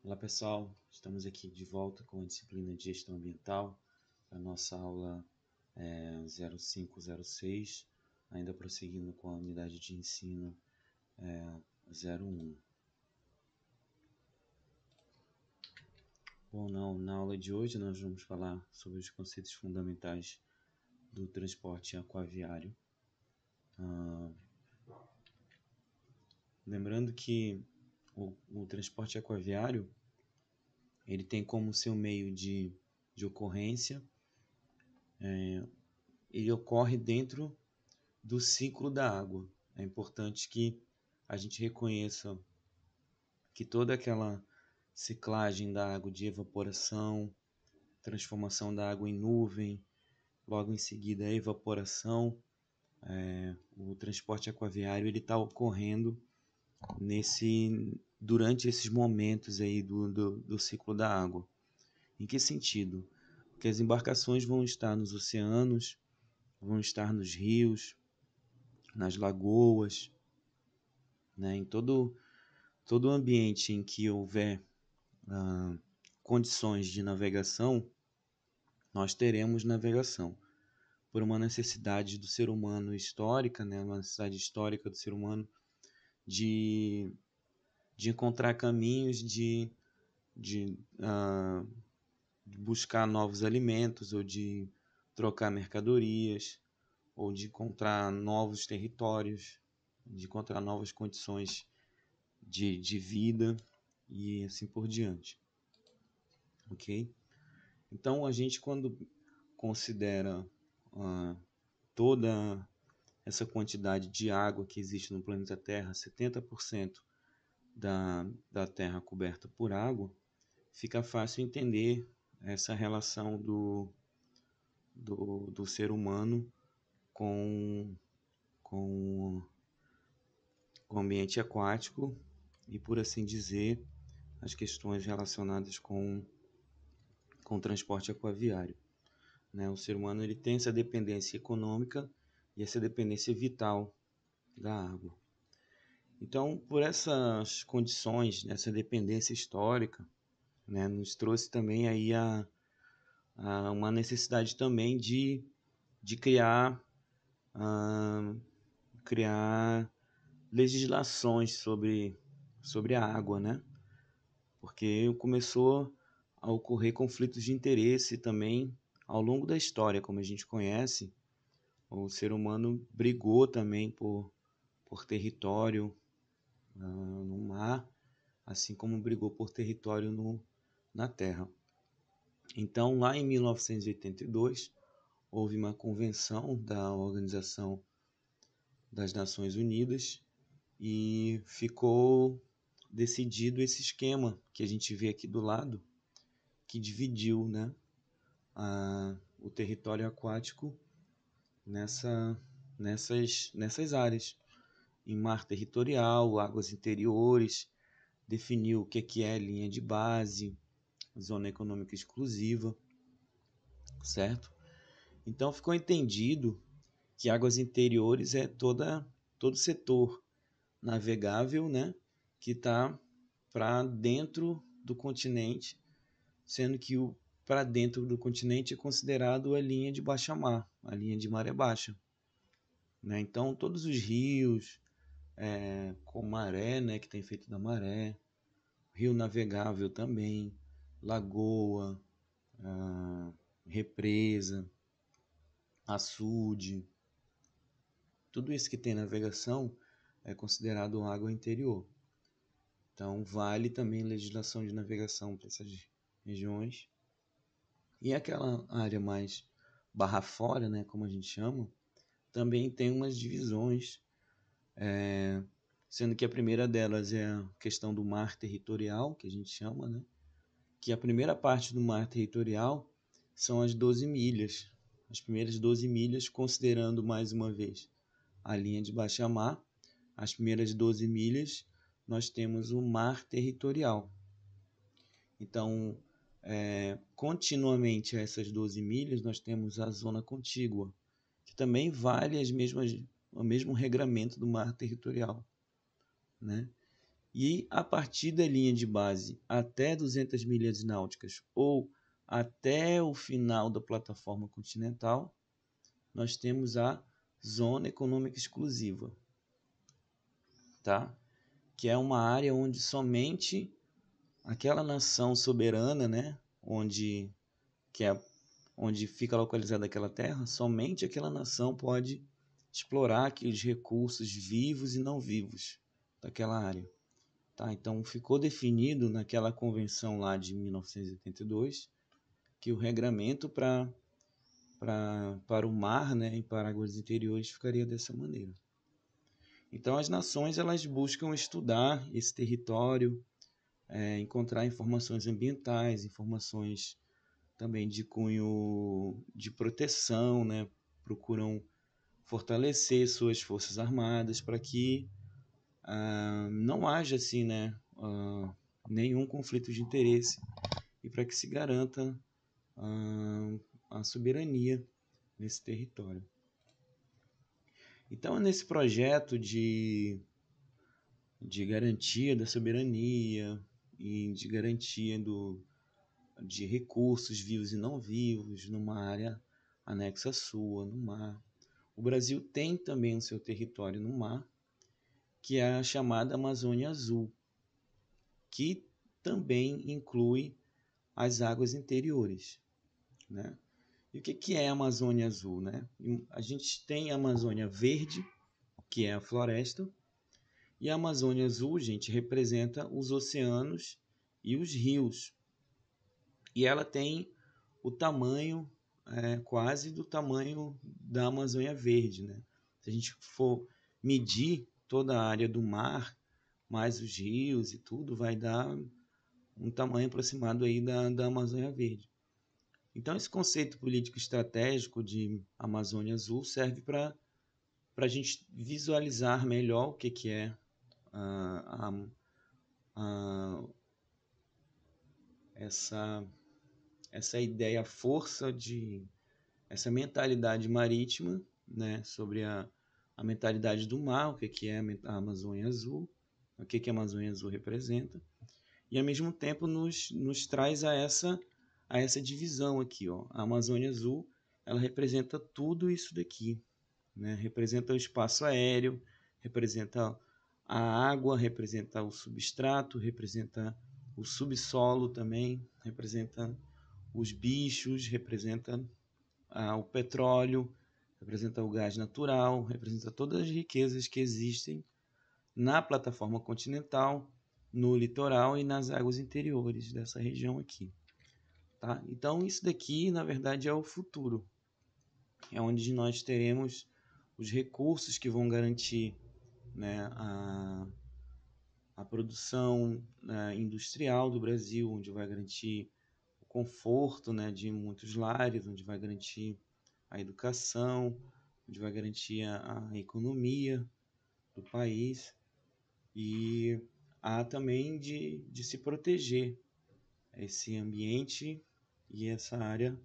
Olá pessoal, estamos aqui de volta com a disciplina de gestão ambiental, a nossa aula 0506, ainda prosseguindo com a unidade de ensino 01. Bom, na aula de hoje nós vamos falar sobre os conceitos fundamentais do transporte aquaviário. Lembrando que o transporte aquaviário ele tem como seu meio de ocorrência, ele ocorre dentro do ciclo da água. É importante que a gente reconheça que toda aquela ciclagem da água de evaporação, transformação da água em nuvem, logo em seguida a evaporação, o transporte aquaviário ele está ocorrendo durante esses momentos aí do ciclo da água. Em que sentido? Porque as embarcações vão estar nos oceanos, vão estar nos rios, nas lagoas, né? Em todo o ambiente em que houver condições de navegação, nós teremos navegação. Por uma necessidade do ser humano histórica, né? Uma necessidade histórica do ser humano de encontrar caminhos de buscar novos alimentos, ou de trocar mercadorias, ou de encontrar novos territórios, de encontrar novas condições de vida e assim por diante. Ok? Então, a gente, quando considera toda essa quantidade de água que existe no planeta Terra, 70% da Terra coberta por água, fica fácil entender essa relação do ser humano com o ambiente aquático e, por assim dizer, as questões relacionadas com o transporte aquaviário. Né? O ser humano ele tem essa dependência econômica e essa dependência vital da água. Então, por essas condições, essa dependência histórica, né, nos trouxe também aí uma necessidade também de criar legislações sobre a água, né? Porque começou a ocorrer conflitos de interesse também ao longo da história, como a gente conhece. O ser humano brigou também por território no mar, assim como brigou por território na terra. Então, lá em 1982, houve uma convenção da Organização das Nações Unidas e ficou decidido esse esquema que a gente vê aqui do lado, que dividiu, né, o território aquático nessas áreas. Em mar territorial, águas interiores, definiu o que é linha de base, zona econômica exclusiva, certo? Então ficou entendido que águas interiores é todo setor navegável, né, que está para dentro do continente, sendo que o para dentro do continente é considerado a linha de baixa mar, a linha de maré baixa. Né? Então todos os rios com maré, né, que tem efeito da maré, rio navegável também, lagoa, represa, açude, tudo isso que tem navegação é considerado água interior. Então vale também legislação de navegação para essas regiões. E aquela área mais barra fora, né, como a gente chama, também tem umas divisões, sendo que a primeira delas é a questão do mar territorial, que a gente chama, né? Que a primeira parte do mar territorial são as 12 milhas, as primeiras 12 milhas, considerando mais uma vez a linha de baixa mar, as primeiras 12 milhas nós temos o mar territorial. Então, continuamente a essas 12 milhas nós temos a zona contígua, que também vale o mesmo regramento do mar territorial, né? E a partir da linha de base até 200 milhas náuticas ou até o final da plataforma continental, nós temos a Zona Econômica Exclusiva, tá? Que é uma área onde somente aquela nação soberana, né, onde fica localizada aquela terra, somente aquela nação pode explorar aqueles recursos vivos e não vivos daquela área. Tá? Então ficou definido naquela convenção lá de 1982 que o regramento para o mar, né, e para águas interiores ficaria dessa maneira. Então as nações elas buscam estudar esse território, encontrar informações ambientais, informações também de cunho de proteção, né? Procuram fortalecer suas forças armadas para que não haja assim, né, nenhum conflito de interesse e para que se garanta a soberania nesse território. Então, nesse projeto de garantia da soberania e de garantia de recursos vivos e não vivos numa área anexa à sua, no mar, o Brasil tem também o seu território no mar, que é a chamada Amazônia Azul, que também inclui as águas interiores, né? E o que é a Amazônia Azul, né? A gente tem a Amazônia Verde, que é a floresta, e a Amazônia Azul, gente, representa os oceanos e os rios. E ela tem o tamanho quase do tamanho da Amazônia Verde, né? Se a gente for medir toda a área do mar, mais os rios e tudo, vai dar um tamanho aproximado aí da Amazônia Verde. Então, esse conceito político estratégico de Amazônia Azul serve para a gente visualizar melhor o que é a, essa ideia, a força essa mentalidade marítima, né, sobre a mentalidade do mar, o que é a Amazônia Azul, o que a Amazônia Azul representa, e ao mesmo tempo nos traz a essa divisão aqui. Ó. A Amazônia Azul ela representa tudo isso daqui, né? Representa o espaço aéreo, representa a água, representa o substrato, representa o subsolo também, representa os bichos, representa o petróleo, representa o gás natural, representa todas as riquezas que existem na plataforma continental, no litoral e nas águas interiores dessa região aqui. Tá? Então, isso daqui, na verdade, é o futuro. É onde nós teremos os recursos que vão garantir, né, a produção, né, industrial do Brasil, onde vai garantir o conforto, né, de muitos lares, onde vai garantir a educação, onde vai garantir a economia do país e há também de se proteger esse ambiente e essa área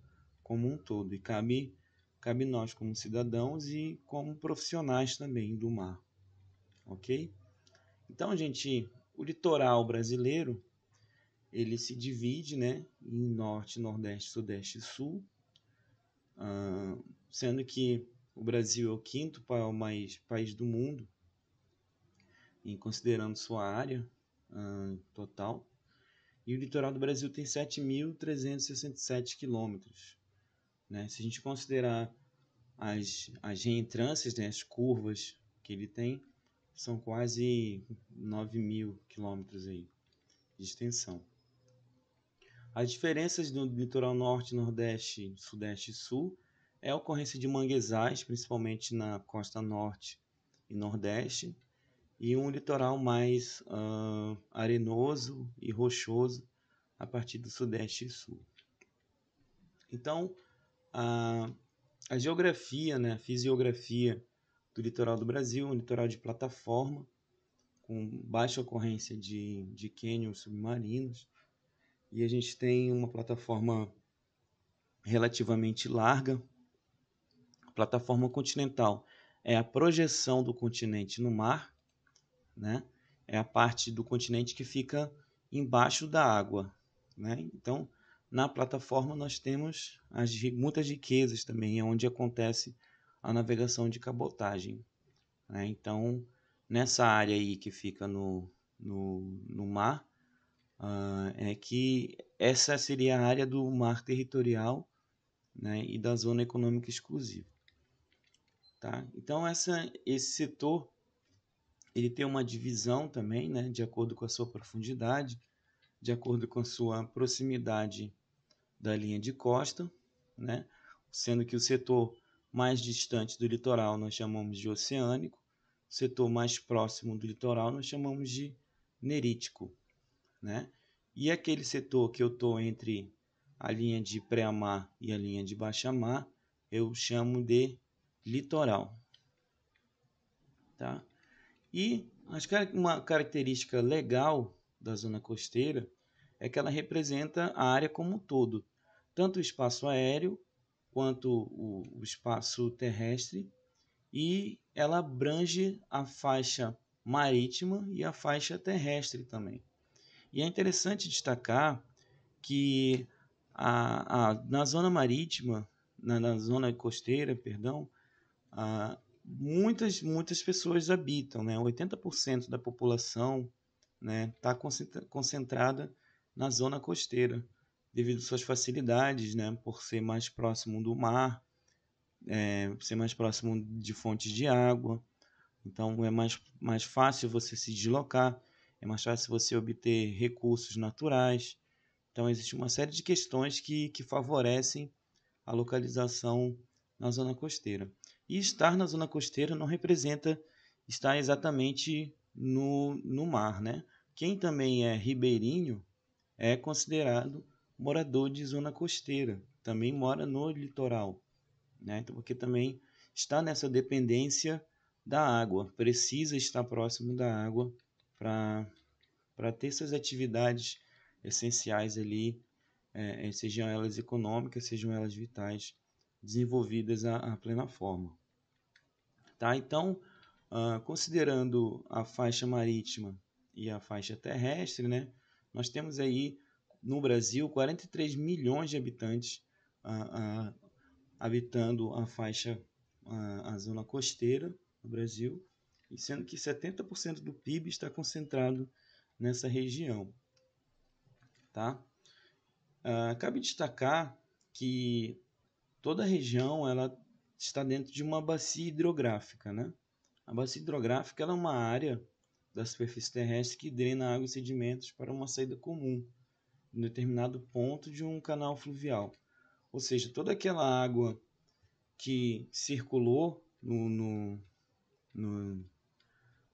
como um todo. E cabe nós como cidadãos e como profissionais também do mar, ok? Então, gente, o litoral brasileiro, ele se divide, né, em norte, nordeste, sudeste e sul, sendo que o Brasil é o quinto país do mundo, em considerando sua área total. E o litoral do Brasil tem 7.367 quilômetros. Né? Se a gente considerar as reentrâncias, né, as curvas que ele tem, são quase 9.000 quilômetros aí de extensão. As diferenças do litoral norte, nordeste, sudeste e sul é a ocorrência de manguezais, principalmente na costa norte e nordeste, e um litoral mais arenoso e rochoso a partir do sudeste e sul. Então, a geografia, né, a fisiografia do litoral do Brasil, um litoral de plataforma, com baixa ocorrência de cânions submarinos, e a gente tem uma plataforma relativamente larga. A plataforma continental é a projeção do continente no mar, né? é a parte do continente que fica embaixo da água, né? Então, na plataforma nós temos muitas riquezas também, é onde acontece a navegação de cabotagem, né? Então, nessa área aí que fica no mar, é que essa seria a área do mar territorial, né, e da zona econômica exclusiva. Tá? Então, esse setor ele tem uma divisão também, né, de acordo com a sua profundidade, de acordo com a sua proximidade da linha de costa, né, sendo que o setor mais distante do litoral nós chamamos de oceânico, o setor mais próximo do litoral nós chamamos de nerítico, né? E aquele setor que eu estou entre a linha de pré-mar e a linha de baixa-mar, eu chamo de litoral, tá? E uma característica legal da zona costeira é que ela representa a área como um todo, tanto o espaço aéreo quanto o espaço terrestre, e ela abrange a faixa marítima e a faixa terrestre também. E é interessante destacar que na zona marítima, na zona costeira, perdão, muitas pessoas habitam, né? 80% da população, né, está concentrada na zona costeira, devido às suas facilidades, né, por ser mais próximo do mar, ser mais próximo de fontes de água. Então é mais fácil você se deslocar, é mais fácil você obter recursos naturais. Então existe uma série de questões que favorecem a localização na zona costeira. E estar na zona costeira não representa estar exatamente no mar, né? Quem também é ribeirinho é considerado morador de zona costeira, também mora no litoral, né? Então, porque também está nessa dependência da água, precisa estar próximo da água para ter essas atividades essenciais ali, sejam elas econômicas, sejam elas vitais, desenvolvidas à plena forma. Tá? Então, considerando a faixa marítima e a faixa terrestre, né, nós temos aí no Brasil 43 milhões de habitantes habitando a faixa, a zona costeira no Brasil, e sendo que 70% do PIB está concentrado nessa região. Tá? Cabe destacar que toda a região ela está dentro de uma bacia hidrográfica, né? A bacia hidrográfica ela é uma área da superfície terrestre que drena água e sedimentos para uma saída comum em determinado ponto de um canal fluvial. Ou seja, toda aquela água que circulou no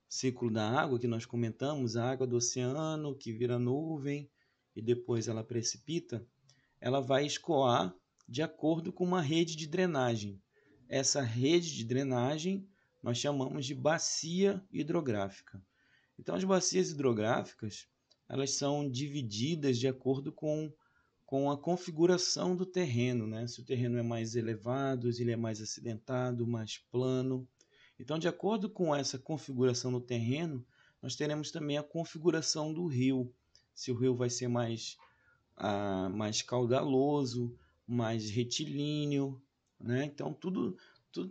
ciclo da água que nós comentamos, a água do oceano que vira nuvem e depois ela precipita, ela vai escoar de acordo com uma rede de drenagem. Essa rede de drenagem nós chamamos de bacia hidrográfica. Então, as bacias hidrográficas elas são divididas de acordo com a configuração do terreno, né? Se o terreno é mais elevado, se ele é mais acidentado, mais plano. Então, de acordo com essa configuração do terreno, nós teremos também a configuração do rio. Se o rio vai ser mais caudaloso, mais retilíneo, né? Então, tudo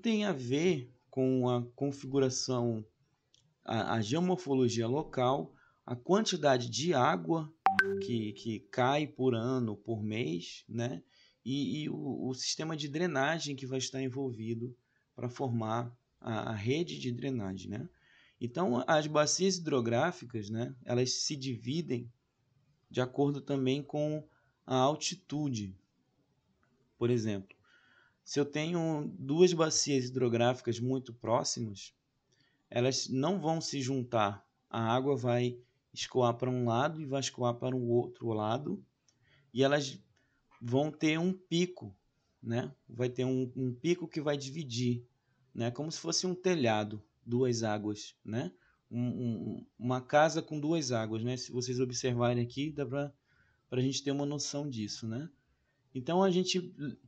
tem a ver com a configuração, a geomorfologia local, a quantidade de água que cai por ano, por mês, né? E o sistema de drenagem que vai estar envolvido para formar a rede de drenagem, né? Então, as bacias hidrográficas, né, elas se dividem de acordo também com a altitude. Por exemplo, se eu tenho duas bacias hidrográficas muito próximas, elas não vão se juntar. A água vai escoar para um lado e vai escoar para o outro lado, e elas vão ter um pico, né? Vai ter um pico que vai dividir, né? Como se fosse um telhado, duas águas, né? Uma casa com duas águas, né? Se vocês observarem aqui, dá para a gente ter uma noção disso, né? Então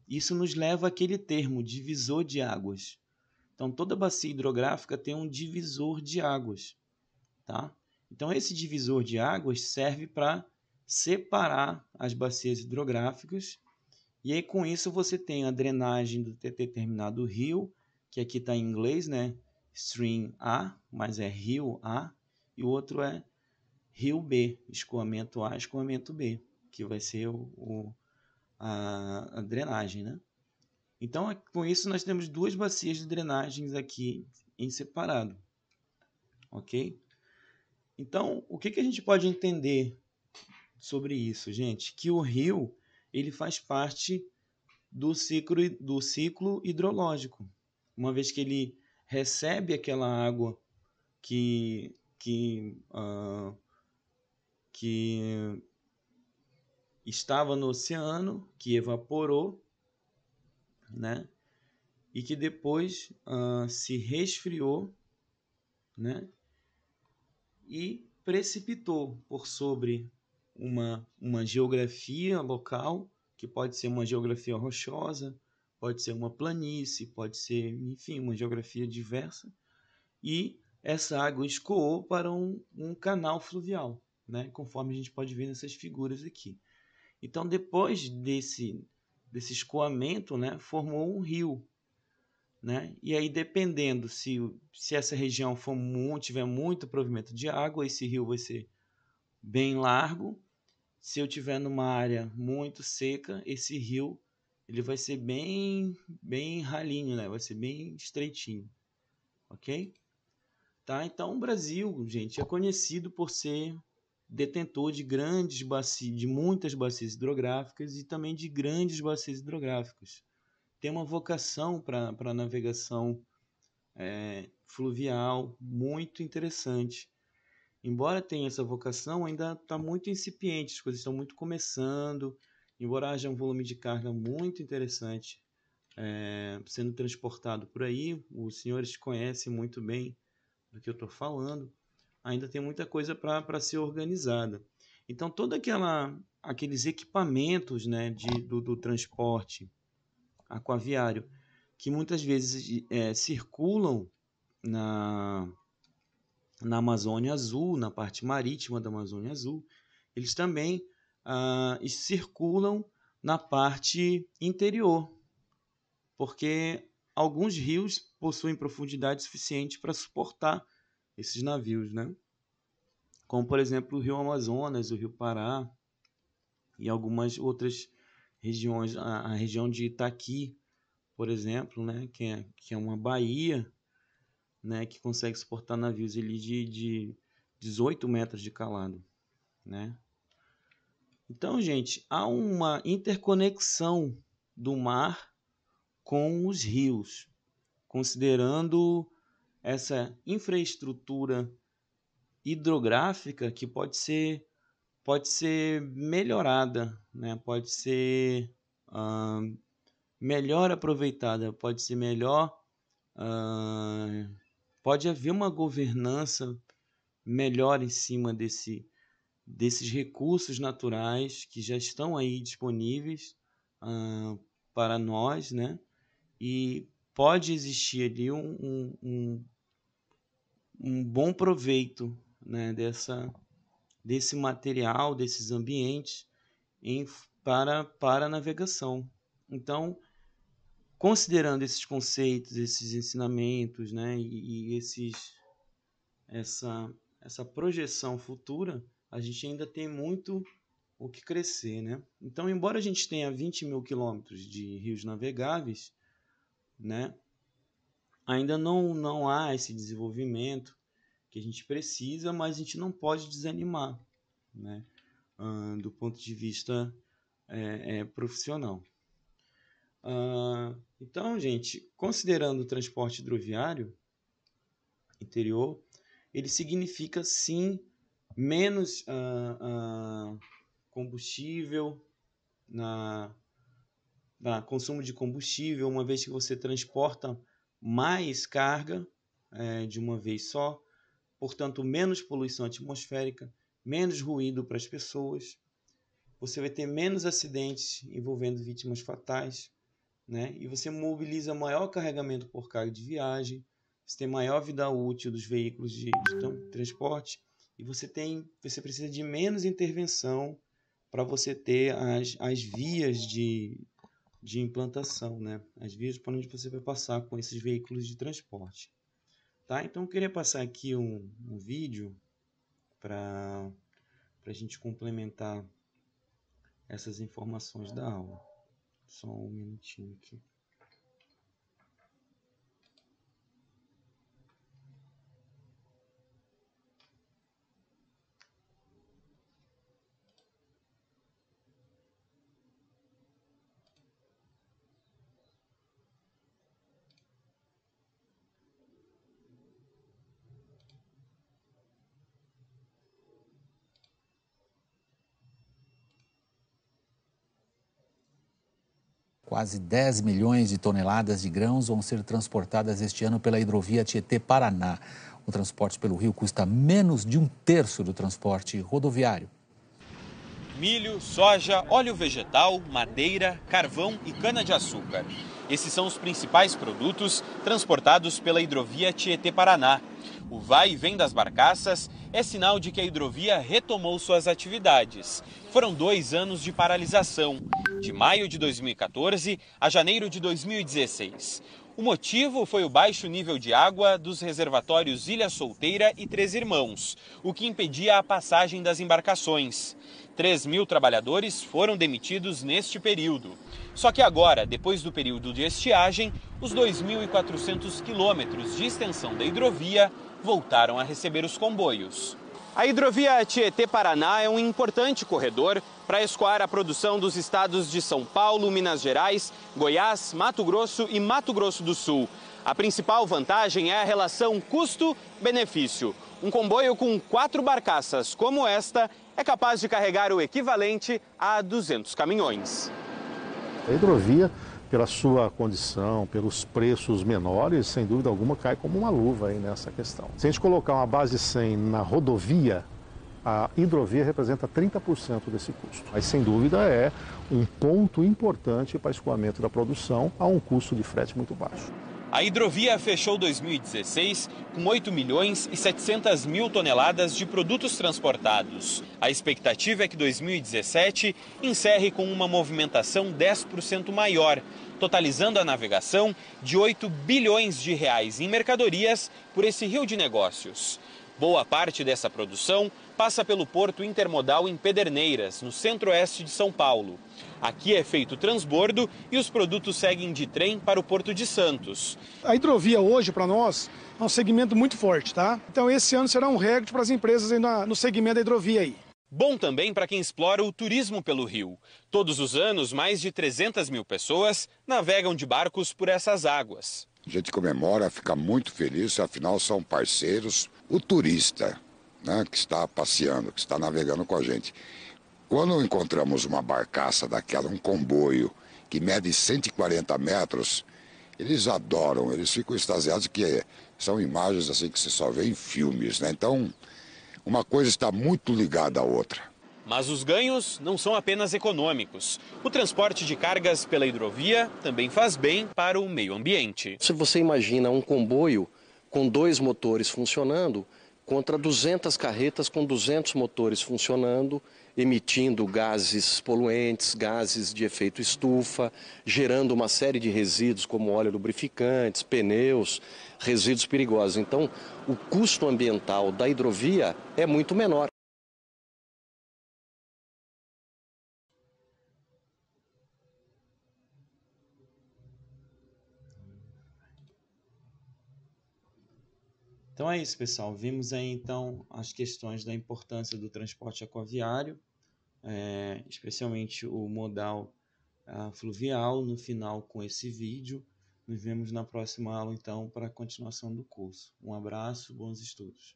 isso nos leva àquele termo, divisor de águas. Então toda bacia hidrográfica tem um divisor de águas, tá? Então, esse divisor de águas serve para separar as bacias hidrográficas, e aí com isso você tem a drenagem do determinado rio, que aqui está em inglês, né? Stream A, mas é rio A, e o outro é rio B, escoamento A, escoamento B, que vai ser a drenagem, né? Então, com isso, nós temos duas bacias de drenagens aqui em separado, ok? Então, o que a gente pode entender sobre isso, gente? Que o rio ele faz parte do ciclo hidrológico, uma vez que ele recebe aquela água que estava no oceano, que evaporou, né? E que depois se resfriou, né? E precipitou por sobre uma geografia local, que pode ser uma geografia rochosa, pode ser uma planície, pode ser, enfim, uma geografia diversa, e essa água escoou para um canal fluvial, né? Conforme a gente pode ver nessas figuras aqui. Então, depois desse escoamento, né, formou um rio, né? E aí, dependendo se essa região tiver muito provimento de água, esse rio vai ser bem largo. Se eu tiver numa área muito seca, esse rio ele vai ser bem ralinho, né? Vai ser bem estreitinho, ok? Tá? Então, o Brasil, gente, é conhecido por ser detentor de grandes bacias, de muitas bacias hidrográficas e também de grandes bacias hidrográficas. Tem uma vocação para navegação fluvial muito interessante. Embora tenha essa vocação, ainda está muito incipiente, as coisas estão muito começando, embora haja um volume de carga muito interessante sendo transportado por aí, os senhores conhecem muito bem do que eu estou falando, ainda tem muita coisa para ser organizada. Então, todos aqueles equipamentos, né, do transporte aquaviário, que muitas vezes circulam na Amazônia Azul, na parte marítima da Amazônia Azul, eles também circulam na parte interior, porque alguns rios possuem profundidade suficiente para suportar esses navios, né? Como, por exemplo, o Rio Amazonas, o Rio Pará e algumas outras regiões, a região de Itaqui, por exemplo, né? que é uma baía, né, que consegue suportar navios ali de 18 metros de calado, né? Então, gente, há uma interconexão do mar com os rios, considerando essa infraestrutura hidrográfica que pode ser melhorada, né? Pode ser melhor aproveitada, pode ser melhor, pode haver uma governança melhor em cima desses recursos naturais que já estão aí disponíveis para nós, né? E pode existir ali um bom proveito, né, desse material, desses ambientes para a navegação. Então, considerando esses conceitos, esses ensinamentos, né, e essa projeção futura, a gente ainda tem muito o que crescer, né? Então, embora a gente tenha 20 mil quilômetros de rios navegáveis, né, ainda não há esse desenvolvimento que a gente precisa, mas a gente não pode desanimar, né, do ponto de vista profissional. Então, gente, considerando o transporte hidroviário interior, ele significa sim menos combustível consumo de combustível, uma vez que você transporta mais carga de uma vez só, portanto menos poluição atmosférica, menos ruído para as pessoas, você vai ter menos acidentes envolvendo vítimas fatais, né? E você mobiliza maior carregamento por carga de viagem, você tem maior vida útil dos veículos de transporte e você precisa de menos intervenção para você ter as vias de implantação, né? As vias por onde você vai passar com esses veículos de transporte. Tá? Então eu queria passar aqui um vídeo para a gente complementar essas informações da aula. Só um minutinho aqui. Quase 10 milhões de toneladas de grãos vão ser transportadas este ano pela hidrovia Tietê-Paraná. O transporte pelo rio custa menos de 1/3 do transporte rodoviário. Milho, soja, óleo vegetal, madeira, carvão e cana-de-açúcar. Esses são os principais produtos transportados pela hidrovia Tietê-Paraná. O vai e vem das barcaças é sinal de que a hidrovia retomou suas atividades. Foram 2 anos de paralisação, de maio de 2014 a janeiro de 2016. O motivo foi o baixo nível de água dos reservatórios Ilha Solteira e Três Irmãos, o que impedia a passagem das embarcações. 3.000 trabalhadores foram demitidos neste período. Só que agora, depois do período de estiagem, os 2.400 quilômetros de extensão da hidrovia voltaram a receber os comboios. A hidrovia Tietê-Paraná é um importante corredor para escoar a produção dos estados de São Paulo, Minas Gerais, Goiás, Mato Grosso e Mato Grosso do Sul. A principal vantagem é a relação custo-benefício. Um comboio com 4 barcaças como esta é capaz de carregar o equivalente a 200 caminhões. A hidrovia, pela sua condição, pelos preços menores, sem dúvida alguma, cai como uma luva aí nessa questão. Se a gente colocar uma base 100 na rodovia, a hidrovia representa 30% desse custo. Mas, sem dúvida, é um ponto importante para o escoamento da produção a um custo de frete muito baixo. A hidrovia fechou 2016 com 8 milhões e 700 mil toneladas de produtos transportados. A expectativa é que 2017 encerre com uma movimentação 10% maior, totalizando a navegação de 8 bilhões de reais em mercadorias por esse rio de negócios. Boa parte dessa produção passa pelo Porto Intermodal em Pederneiras, no centro-oeste de São Paulo. Aqui é feito transbordo e os produtos seguem de trem para o Porto de Santos. A hidrovia hoje, para nós, é um segmento muito forte, tá? Então esse ano será um recorde para as empresas aí no segmento da hidrovia aí. Bom também para quem explora o turismo pelo rio. Todos os anos, mais de 300 mil pessoas navegam de barcos por essas águas. A gente comemora, fica muito feliz, afinal são parceiros. O turista, né, que está passeando, que está navegando com a gente. Quando encontramos uma barcaça daquela, um comboio, que mede 140 metros, eles adoram, eles ficam extasiados, que são imagens assim que você só vê em filmes, né? Então, uma coisa está muito ligada à outra. Mas os ganhos não são apenas econômicos. O transporte de cargas pela hidrovia também faz bem para o meio ambiente. Se você imagina um comboio com 2 motores funcionando, contra 200 carretas com 200 motores funcionando, emitindo gases poluentes, gases de efeito estufa, gerando uma série de resíduos como óleo lubrificantes, pneus, resíduos perigosos. Então, o custo ambiental da hidrovia é muito menor. Então é isso, pessoal. Vimos aí então as questões da importância do transporte aquaviário, especialmente o modal fluvial, no final com esse vídeo. Nos vemos na próxima aula então para a continuação do curso. Um abraço, bons estudos.